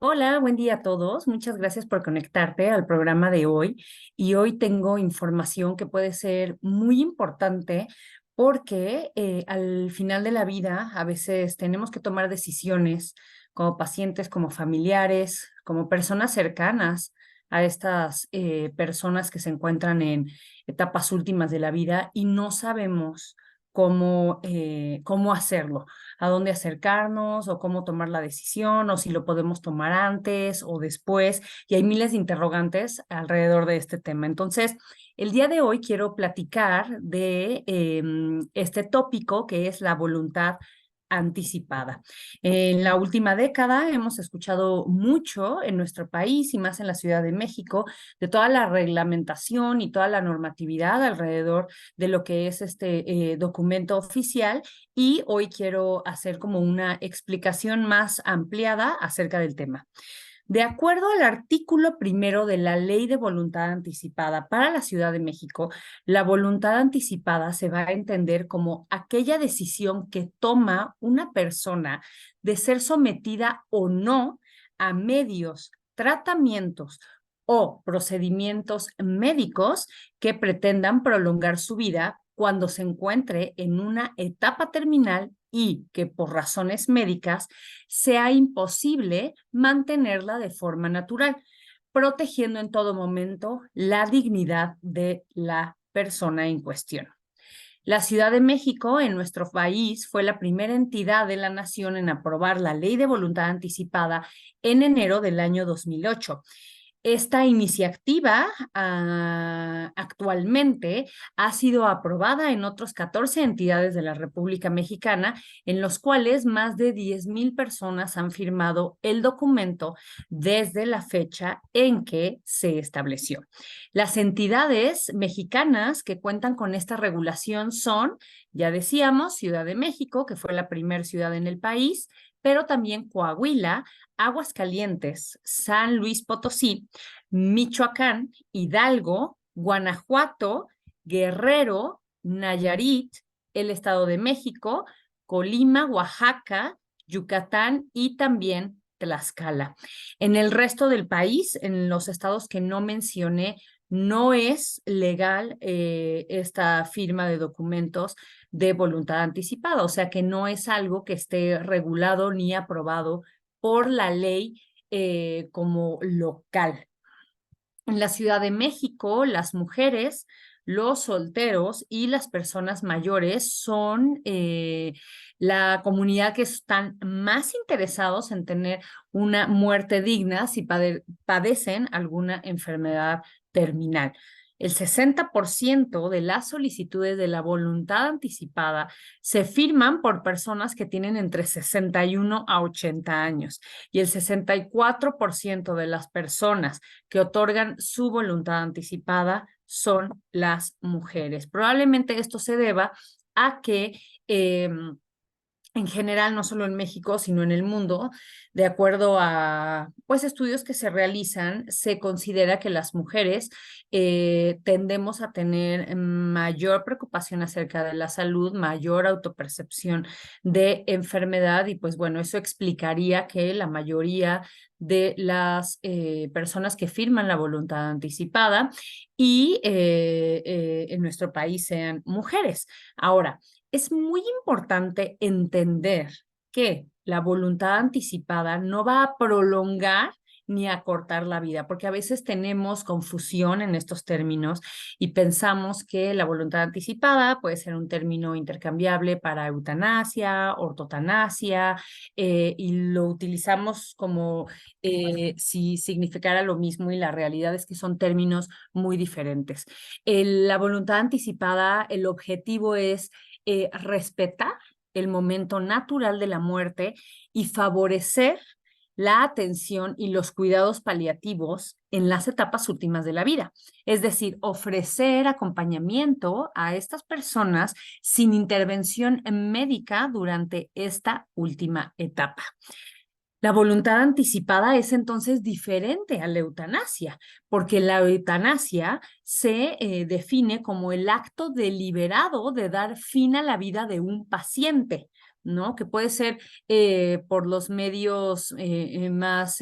Hola, buen día a todos. Muchas gracias por conectarte al programa de hoy. Y hoy tengo información que puede ser muy importante porque al final de la vida a veces tenemos que tomar decisiones como pacientes, como familiares, como personas cercanas a estas personas que se encuentran en etapas últimas de la vida y no sabemos cómo hacerlo, a dónde acercarnos o cómo tomar la decisión o si lo podemos tomar antes o después. Y hay miles de interrogantes alrededor de este tema. Entonces, el día de hoy quiero platicar de este tópico que es la voluntad anticipada. En la última década hemos escuchado mucho en nuestro país y más en la Ciudad de México de toda la reglamentación y toda la normatividad alrededor de lo que es este documento oficial, y hoy quiero hacer como una explicación más ampliada acerca del tema. De acuerdo al artículo primero de la Ley de Voluntad Anticipada para la Ciudad de México, la voluntad anticipada se va a entender como aquella decisión que toma una persona de ser sometida o no a medios, tratamientos o procedimientos médicos que pretendan prolongar su vida cuando se encuentre en una etapa terminal y que por razones médicas sea imposible mantenerla de forma natural, protegiendo en todo momento la dignidad de la persona en cuestión. La Ciudad de México, en nuestro país, fue la primera entidad de la nación en aprobar la Ley de Voluntad Anticipada en enero del año 2008. Esta iniciativa actualmente ha sido aprobada en otros 14 entidades de la República Mexicana, en los cuales más de 10,000 personas han firmado el documento desde la fecha en que se estableció. Las entidades mexicanas que cuentan con esta regulación son, ya decíamos, Ciudad de México, que fue la primera ciudad en el país, pero también Coahuila, Aguascalientes, San Luis Potosí, Michoacán, Hidalgo, Guanajuato, Guerrero, Nayarit, el Estado de México, Colima, Oaxaca, Yucatán y también Tlaxcala. En el resto del país, en los estados que no mencioné, no es legal esta firma de documentos de voluntad anticipada, o sea que no es algo que esté regulado ni aprobado por la ley como local. En la Ciudad de México, las mujeres, los solteros y las personas mayores son la comunidad que están más interesados en tener una muerte digna si padecen alguna enfermedad terminal. El 60% de las solicitudes de la voluntad anticipada se firman por personas que tienen entre 61 a 80 años, y el 64% de las personas que otorgan su voluntad anticipada son las mujeres. Probablemente esto se deba a que en general, no solo en México, sino en el mundo, de acuerdo a pues, estudios que se realizan, se considera que las mujeres tendemos a tener mayor preocupación acerca de la salud, mayor autopercepción de enfermedad, y pues bueno, eso explicaría que la mayoría de las personas que firman la voluntad anticipada y en nuestro país sean mujeres. Ahora, es muy importante entender que la voluntad anticipada no va a prolongar ni a cortar la vida, porque a veces tenemos confusión en estos términos y pensamos que la voluntad anticipada puede ser un término intercambiable para eutanasia, ortotanasia, y lo utilizamos como si significara lo mismo, y la realidad es que son términos muy diferentes. La voluntad anticipada, el objetivo es respetar el momento natural de la muerte y favorecer la atención y los cuidados paliativos en las etapas últimas de la vida. Es decir, ofrecer acompañamiento a estas personas sin intervención médica durante esta última etapa. La voluntad anticipada es entonces diferente a la eutanasia, porque la eutanasia se define como el acto deliberado de dar fin a la vida de un paciente, ¿no? Que puede ser por los medios más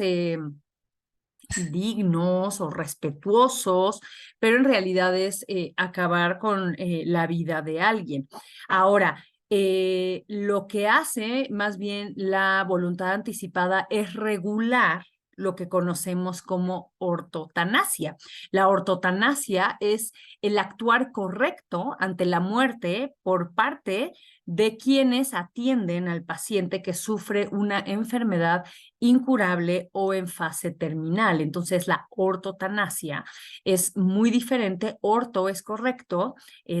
dignos o respetuosos, pero en realidad es acabar con la vida de alguien. Ahora, lo que hace más bien la voluntad anticipada es regular lo que conocemos como ortotanasia. La ortotanasia es el actuar correcto ante la muerte por parte de quienes atienden al paciente que sufre una enfermedad incurable o en fase terminal. Entonces, la ortotanasia es muy diferente. Orto es correcto,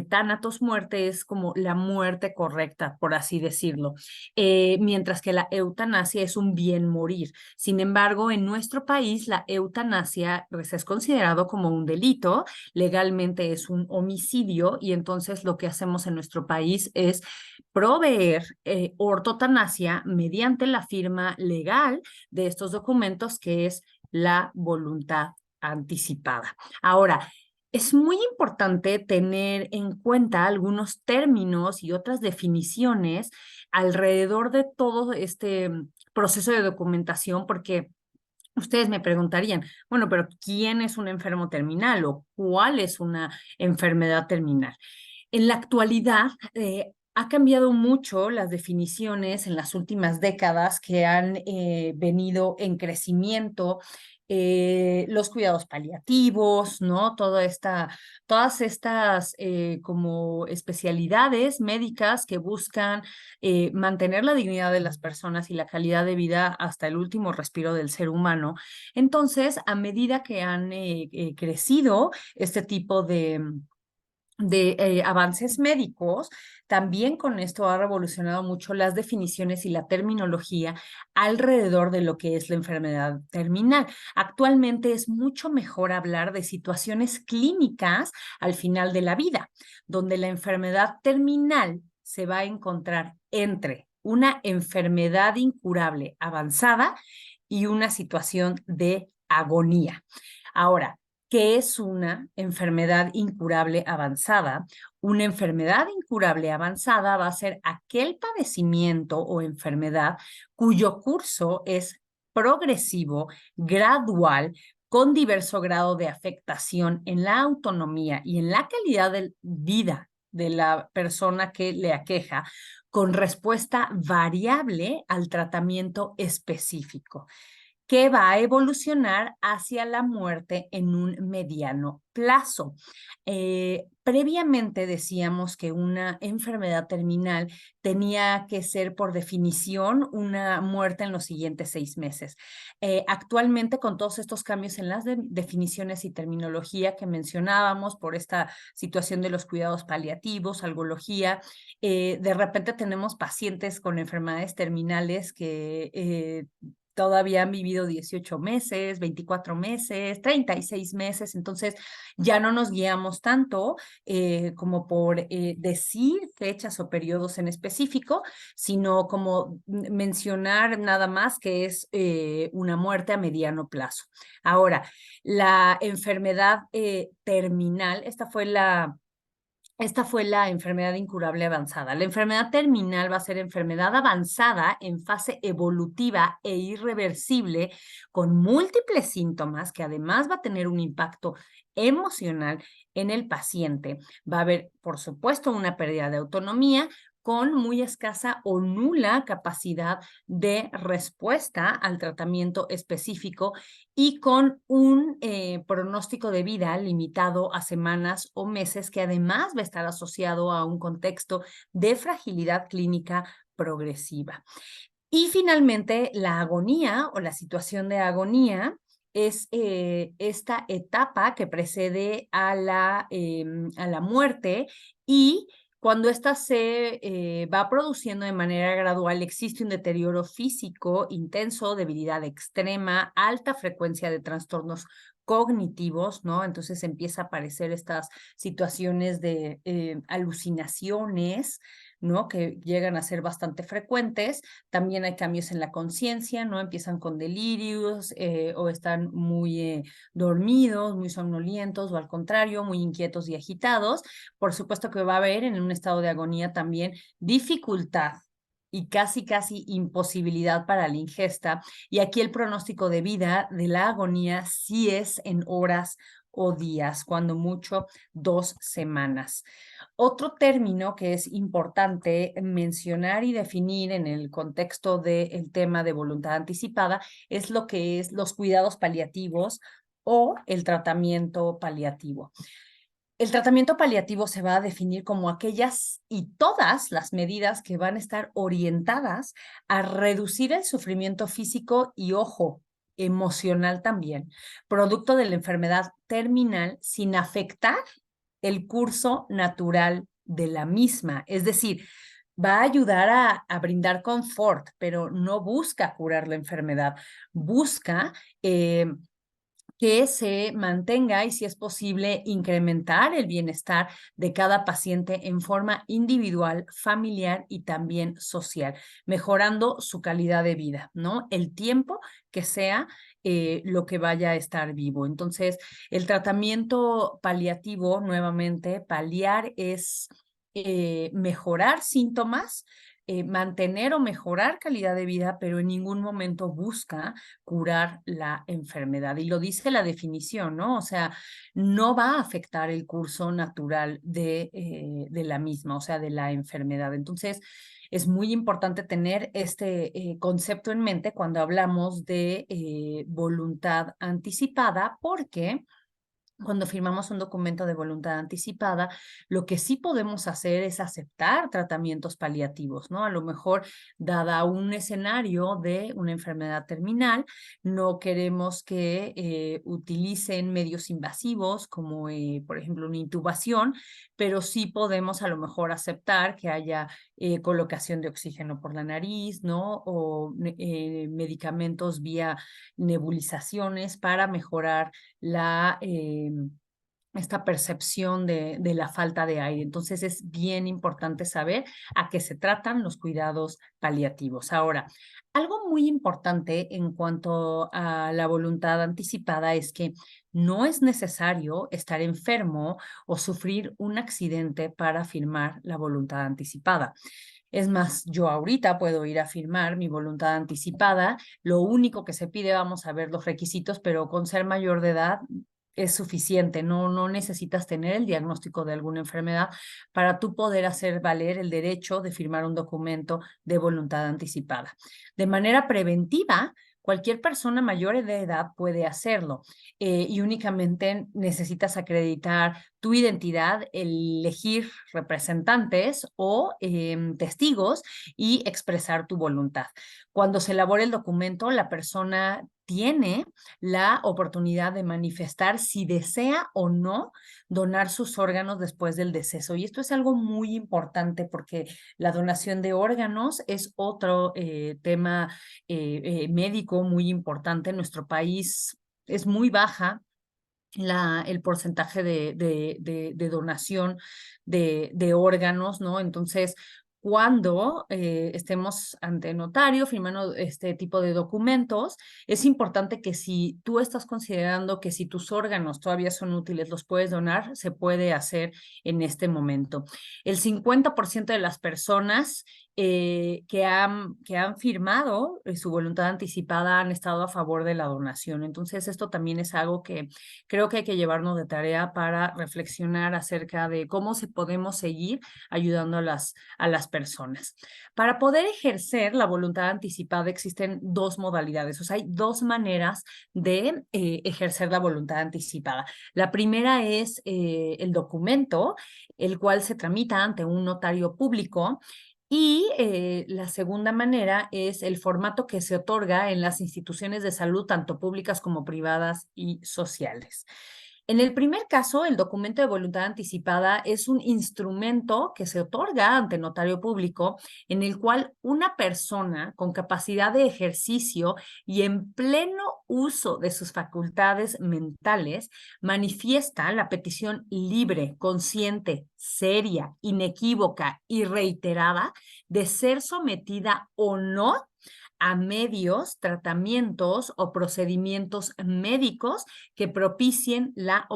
tánatos, muerte, es como la muerte correcta, por así decirlo. Mientras que la eutanasia es un bien morir. Sin embargo, en nuestro país, la eutanasia pues, es considerado como un delito, legalmente es un homicidio, y entonces lo que hacemos en nuestro país es proveer ortotanasia mediante la firma legal de estos documentos, que es la voluntad anticipada. Ahora, es muy importante tener en cuenta algunos términos y otras definiciones alrededor de todo este proceso de documentación, porque ustedes me preguntarían, bueno, pero ¿quién es un enfermo terminal o cuál es una enfermedad terminal? En la actualidad, ha cambiado mucho las definiciones en las últimas décadas que han venido en crecimiento, los cuidados paliativos, ¿no? Todas estas como especialidades médicas que buscan mantener la dignidad de las personas y la calidad de vida hasta el último respiro del ser humano. Entonces, a medida que han crecido este tipo de avances médicos, también con esto ha revolucionado mucho las definiciones y la terminología alrededor de lo que es la enfermedad terminal. Actualmente es mucho mejor hablar de situaciones clínicas al final de la vida, donde la enfermedad terminal se va a encontrar entre una enfermedad incurable avanzada y una situación de agonía. Ahora, ¿qué es una enfermedad incurable avanzada? Una enfermedad incurable avanzada va a ser aquel padecimiento o enfermedad cuyo curso es progresivo, gradual, con diverso grado de afectación en la autonomía y en la calidad de vida de la persona que le aqueja, con respuesta variable al tratamiento específico, que va a evolucionar hacia la muerte en un mediano plazo. Previamente decíamos que una enfermedad terminal tenía que ser, por definición, una muerte en los siguientes 6 meses. Actualmente, con todos estos cambios en las definiciones y terminología que mencionábamos, por esta situación de los cuidados paliativos, algología, de repente tenemos pacientes con enfermedades terminales que todavía han vivido 18 meses, 24 meses, 36 meses, entonces ya no nos guiamos tanto como por decir fechas o periodos en específico, sino como mencionar nada más que es una muerte a mediano plazo. Ahora, la enfermedad terminal, esta fue la enfermedad incurable avanzada. La enfermedad terminal va a ser enfermedad avanzada en fase evolutiva e irreversible, con múltiples síntomas que además va a tener un impacto emocional en el paciente. Va a haber, por supuesto, una pérdida de autonomía, con muy escasa o nula capacidad de respuesta al tratamiento específico y con un pronóstico de vida limitado a semanas o meses, que además va a estar asociado a un contexto de fragilidad clínica progresiva. Y finalmente, la agonía o la situación de agonía es esta etapa que precede a la muerte, y cuando ésta se va produciendo de manera gradual, existe un deterioro físico intenso, debilidad extrema, alta frecuencia de trastornos cognitivos, ¿no? Entonces empieza a aparecer estas situaciones de alucinaciones, ¿no? Que llegan a ser bastante frecuentes. También hay cambios en la conciencia, ¿no? Empiezan con delirios o están muy dormidos, muy somnolientos, o al contrario, muy inquietos y agitados. Por supuesto que va a haber en un estado de agonía también dificultad y casi imposibilidad para la ingesta. Y aquí el pronóstico de vida de la agonía sí es en horas o días, cuando mucho 2 semanas. Otro término que es importante mencionar y definir en el contexto del tema de voluntad anticipada es lo que es los cuidados paliativos o el tratamiento paliativo. El tratamiento paliativo se va a definir como aquellas y todas las medidas que van a estar orientadas a reducir el sufrimiento físico y, ojo, emocional también, producto de la enfermedad terminal sin afectar el curso natural de la misma. Es decir, va a ayudar a brindar confort, pero no busca curar la enfermedad, busca que se mantenga y, si es posible, incrementar el bienestar de cada paciente en forma individual, familiar y también social, mejorando su calidad de vida, ¿no? El tiempo que sea lo que vaya a estar vivo. Entonces, el tratamiento paliativo, nuevamente, paliar es mejorar síntomas, mantener o mejorar calidad de vida, pero en ningún momento busca curar la enfermedad. Y lo dice la definición, ¿no? O sea, no va a afectar el curso natural de la misma, o sea, de la enfermedad. Entonces, es muy importante tener este concepto en mente cuando hablamos de voluntad anticipada, porque cuando firmamos un documento de voluntad anticipada, lo que sí podemos hacer es aceptar tratamientos paliativos, ¿no? A lo mejor, dada un escenario de una enfermedad terminal, no queremos que utilicen medios invasivos como, por ejemplo, una intubación, pero sí podemos a lo mejor aceptar que haya colocación de oxígeno por la nariz, ¿no? O medicamentos vía nebulizaciones para mejorar esta percepción de la falta de aire. Entonces es bien importante saber a qué se tratan los cuidados paliativos. Ahora, algo muy importante en cuanto a la voluntad anticipada es que no es necesario estar enfermo o sufrir un accidente para firmar la voluntad anticipada. Es más, yo ahorita puedo ir a firmar mi voluntad anticipada. Lo único que se pide, vamos a ver los requisitos, pero con ser mayor de edad es suficiente. No necesitas tener el diagnóstico de alguna enfermedad para tú poder hacer valer el derecho de firmar un documento de voluntad anticipada. De manera preventiva, cualquier persona mayor de edad puede hacerlo y únicamente necesitas acreditar tu identidad, elegir representantes o testigos y expresar tu voluntad. Cuando se elabora el documento, la persona tiene la oportunidad de manifestar si desea o no donar sus órganos después del deceso. Y esto es algo muy importante porque la donación de órganos es otro tema médico muy importante. En nuestro país es muy baja el porcentaje de donación de órganos, ¿no? Entonces, cuando estemos ante notario firmando este tipo de documentos, es importante que, si tú estás considerando que si tus órganos todavía son útiles, los puedes donar, se puede hacer en este momento. El 50% de las personas que han firmado su voluntad anticipada han estado a favor de la donación. Entonces, esto también es algo que creo que hay que llevarnos de tarea para reflexionar acerca de cómo se podemos seguir ayudando a las personas. Para poder ejercer la voluntad anticipada existen dos modalidades, o sea, hay dos maneras de ejercer la voluntad anticipada. La primera es el documento, el cual se tramita ante un notario público. Y la segunda manera es el formato que se otorga en las instituciones de salud, tanto públicas como privadas y sociales. En el primer caso, el documento de voluntad anticipada es un instrumento que se otorga ante notario público, en el cual una persona con capacidad de ejercicio y en pleno uso de sus facultades mentales manifiesta la petición libre, consciente, seria, inequívoca y reiterada de ser sometida o no a medios, tratamientos o procedimientos médicos que propicien la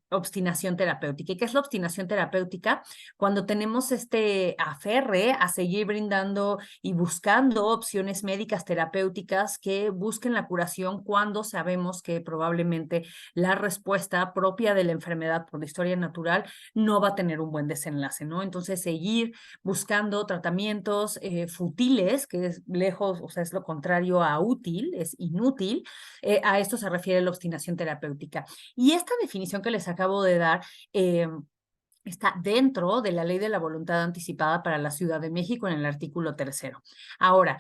obstinación terapéutica. ¿Y qué es la obstinación terapéutica? Cuando tenemos este aferre a seguir brindando y buscando opciones médicas terapéuticas que busquen la curación cuando sabemos que probablemente la respuesta propia de la enfermedad por la historia natural no va a tener un buen desenlace, ¿no? Entonces, seguir buscando tratamientos futiles, que es lejos, o sea, es lo contrario a útil, es inútil, a esto se refiere la obstinación terapéutica. Y esta definición que les acabo de dar, está dentro de la Ley de la Voluntad Anticipada para la Ciudad de México en el artículo 3º. Ahora,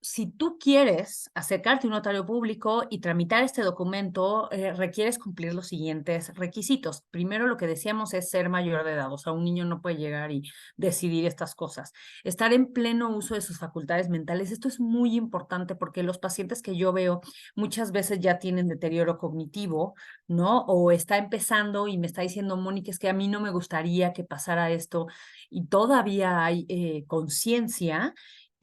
si tú quieres acercarte a un notario público y tramitar este documento, requieres cumplir los siguientes requisitos. Primero, lo que decíamos es ser mayor de edad, o sea, un niño no puede llegar y decidir estas cosas. Estar en pleno uso de sus facultades mentales, esto es muy importante porque los pacientes que yo veo muchas veces ya tienen deterioro cognitivo, ¿no? O está empezando y me está diciendo, Mónica, es que a mí no me gustaría que pasara esto y todavía hay conciencia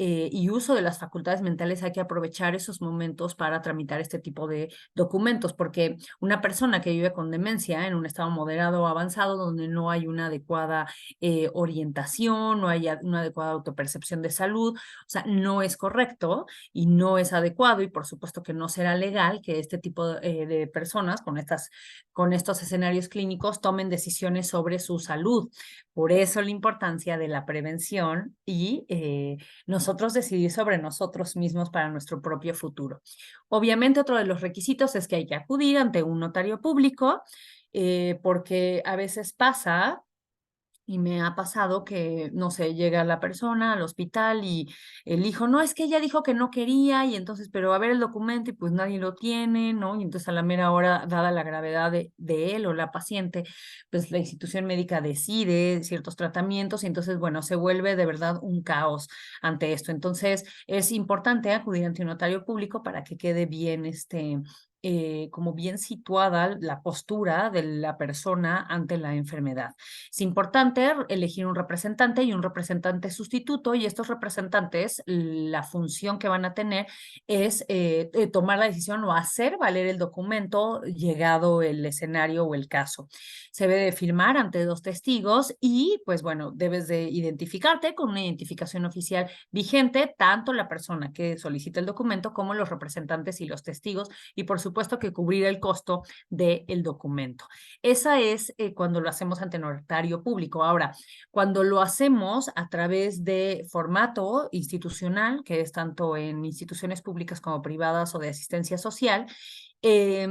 y uso de las facultades mentales, hay que aprovechar esos momentos para tramitar este tipo de documentos, porque una persona que vive con demencia en un estado moderado o avanzado, donde no hay una adecuada orientación, no hay una adecuada autopercepción de salud, o sea, no es correcto y no es adecuado y por supuesto que no será legal que este tipo de personas con estos escenarios clínicos tomen decisiones sobre su salud. Por eso la importancia de la prevención y nosotros decidir sobre nosotros mismos para nuestro propio futuro. Obviamente, otro de los requisitos es que hay que acudir ante un notario público, porque a veces pasa y me ha pasado que, no sé, llega la persona al hospital y el hijo, no, es que ella dijo que no quería y entonces, pero a ver el documento y pues nadie lo tiene, ¿no? Y entonces a la mera hora, dada la gravedad de él o la paciente, pues la institución médica decide ciertos tratamientos y entonces, bueno, se vuelve de verdad un caos ante esto. Entonces, es importante acudir ante un notario público para que quede bien como bien situada la postura de la persona ante la enfermedad. Es importante elegir un representante y un representante sustituto y estos representantes, la función que van a tener es tomar la decisión o hacer valer el documento llegado el escenario o el caso. Se debe de firmar ante 2 testigos y pues bueno, debes de identificarte con una identificación oficial vigente, tanto la persona que solicita el documento como los representantes y los testigos y por supuesto que cubrir el costo del documento. Esa es cuando lo hacemos ante notario público. Ahora, cuando lo hacemos a través de formato institucional, que es tanto en instituciones públicas como privadas o de asistencia social, eh,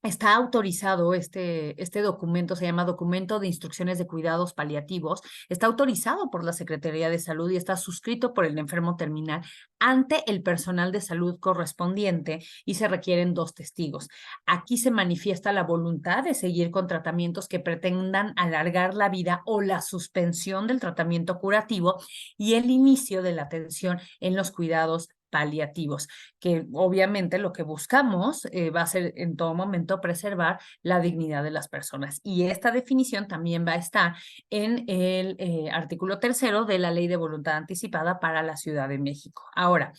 está autorizado este documento, se llama Documento de Instrucciones de Cuidados Paliativos, está autorizado por la Secretaría de Salud y está suscrito por el enfermo terminal ante el personal de salud correspondiente y se requieren 2 testigos. Aquí se manifiesta la voluntad de seguir con tratamientos que pretendan alargar la vida o la suspensión del tratamiento curativo y el inicio de la atención en los cuidados paliativos, que obviamente lo que buscamos va a ser en todo momento preservar la dignidad de las personas. Y esta definición también va a estar en el artículo 3º de la Ley de Voluntad Anticipada para la Ciudad de México. Ahora,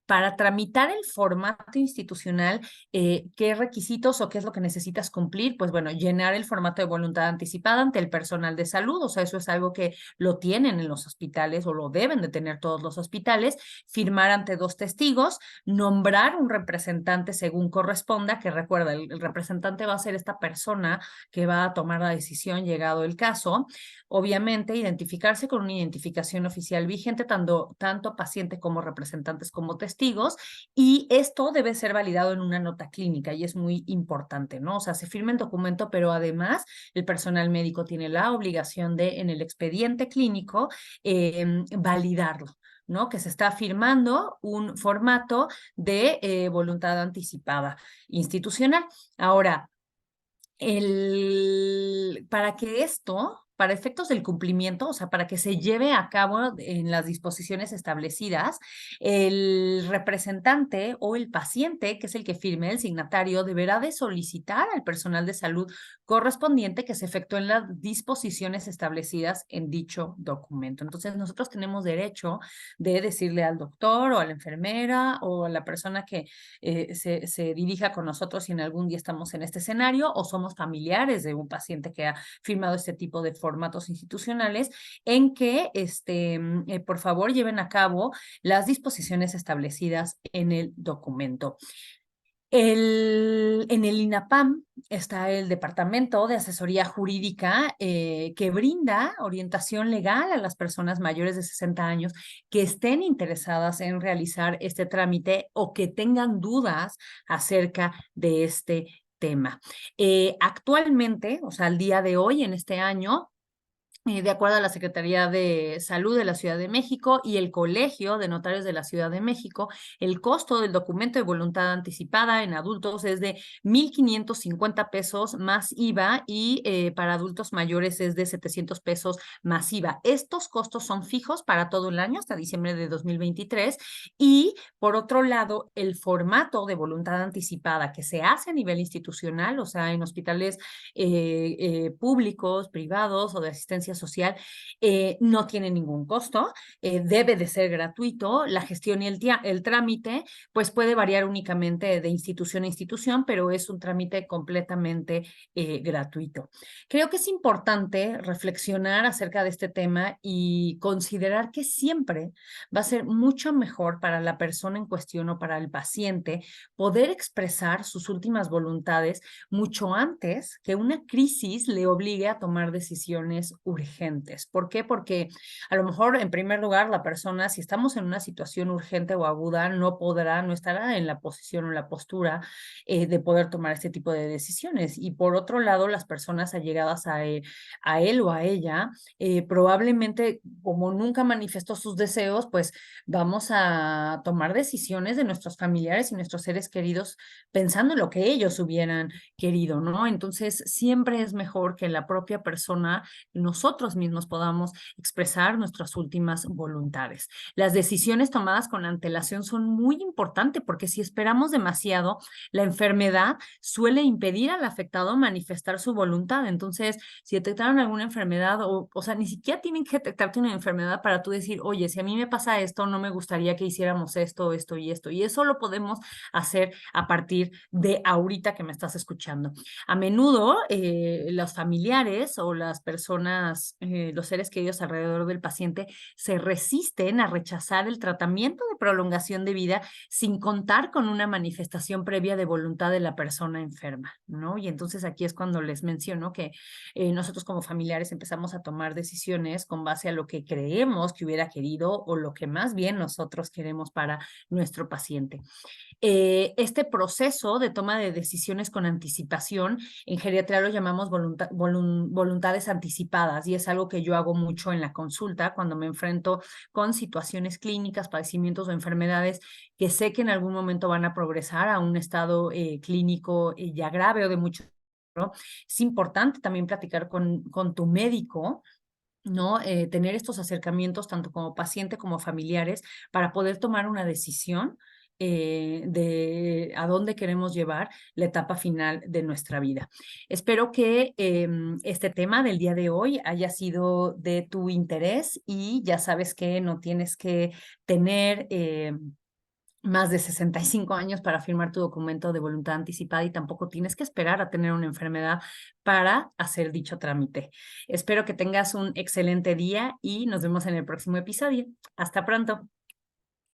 para tramitar el formato institucional, ¿qué requisitos o qué es lo que necesitas cumplir? Pues bueno, llenar el formato de voluntad anticipada ante el personal de salud, o sea, eso es algo que lo tienen en los hospitales o lo deben de tener todos los hospitales, firmar ante 2 testigos, nombrar un representante según corresponda, que recuerda, el representante va a ser esta persona que va a tomar la decisión llegado el caso, obviamente identificarse con una identificación oficial vigente, tanto paciente como representantes como testigos, y esto debe ser validado en una nota clínica y es muy importante, ¿no? O sea, se firma el documento, pero además el personal médico tiene la obligación de, en el expediente clínico, validarlo, ¿no? Que se está firmando un formato de voluntad anticipada institucional. Ahora, para que para efectos del cumplimiento, o sea, para que se lleve a cabo en las disposiciones establecidas, el representante o el paciente, que es el que firme, el signatario, deberá de solicitar al personal de salud correspondiente que se efectúen las disposiciones establecidas en dicho documento. Entonces, nosotros tenemos derecho de decirle al doctor o a la enfermera o a la persona que se dirija con nosotros si en algún día estamos en este escenario o somos familiares de un paciente que ha firmado este tipo de formatos institucionales, en que por favor lleven a cabo las disposiciones establecidas en el documento. En el INAPAM está el Departamento de Asesoría Jurídica que brinda orientación legal a las personas mayores de 60 años que estén interesadas en realizar este trámite o que tengan dudas acerca de este tema. Actualmente, o sea, al día de hoy, en este año, de acuerdo a la Secretaría de Salud de la Ciudad de México y el Colegio de Notarios de la Ciudad de México, el costo del documento de voluntad anticipada en adultos es de 1,550 pesos más IVA y para adultos mayores es de 700 pesos más IVA. Estos costos son fijos para todo el año hasta diciembre de 2023 y por otro lado, el formato de voluntad anticipada que se hace a nivel institucional, o sea, en hospitales públicos, privados o de asistencia social, no tiene ningún costo, debe de ser gratuito, la gestión y el trámite pues puede variar únicamente de institución a institución, pero es un trámite completamente gratuito. Creo que es importante reflexionar acerca de este tema y considerar que siempre va a ser mucho mejor para la persona en cuestión o para el paciente poder expresar sus últimas voluntades mucho antes que una crisis le obligue a tomar decisiones urgentes. ¿Por qué? Porque a lo mejor, en primer lugar, la persona, si estamos en una situación urgente o aguda, no estará en la posición o en la postura de poder tomar este tipo de decisiones. Y por otro lado, las personas allegadas a él o a ella, probablemente, como nunca manifestó sus deseos, pues vamos a tomar decisiones de nuestros familiares y nuestros seres queridos pensando en lo que ellos hubieran querido, ¿no? Entonces, siempre es mejor que la propia persona, nosotros mismos podamos expresar nuestras últimas voluntades. Las decisiones tomadas con antelación son muy importantes porque si esperamos demasiado, la enfermedad suele impedir al afectado manifestar su voluntad. Entonces, si detectaron alguna enfermedad o sea, ni siquiera tienen que detectarte una enfermedad para tú decir, oye, si a mí me pasa esto, no me gustaría que hiciéramos esto, esto y esto. Y eso lo podemos hacer a partir de ahorita que me estás escuchando. A menudo los familiares o las personas, los seres queridos alrededor del paciente se resisten a rechazar el tratamiento de prolongación de vida sin contar con una manifestación previa de voluntad de la persona enferma, ¿no? Y entonces aquí es cuando les menciono que nosotros como familiares empezamos a tomar decisiones con base a lo que creemos que hubiera querido o lo que más bien nosotros queremos para nuestro paciente. Este proceso de toma de decisiones con anticipación, en geriatría lo llamamos voluntades anticipadas y es algo que yo hago mucho en la consulta cuando me enfrento con situaciones clínicas, padecimientos o enfermedades que sé que en algún momento van a progresar a un estado clínico ya grave o de mucho, ¿no? Es importante también platicar con tu médico, ¿no? Tener estos acercamientos tanto como paciente como familiares para poder tomar una decisión de a dónde queremos llevar la etapa final de nuestra vida. Espero que este tema del día de hoy haya sido de tu interés y ya sabes que no tienes que tener más de 65 años para firmar tu documento de voluntad anticipada y tampoco tienes que esperar a tener una enfermedad para hacer dicho trámite. Espero que tengas un excelente día y nos vemos en el próximo episodio. Hasta pronto.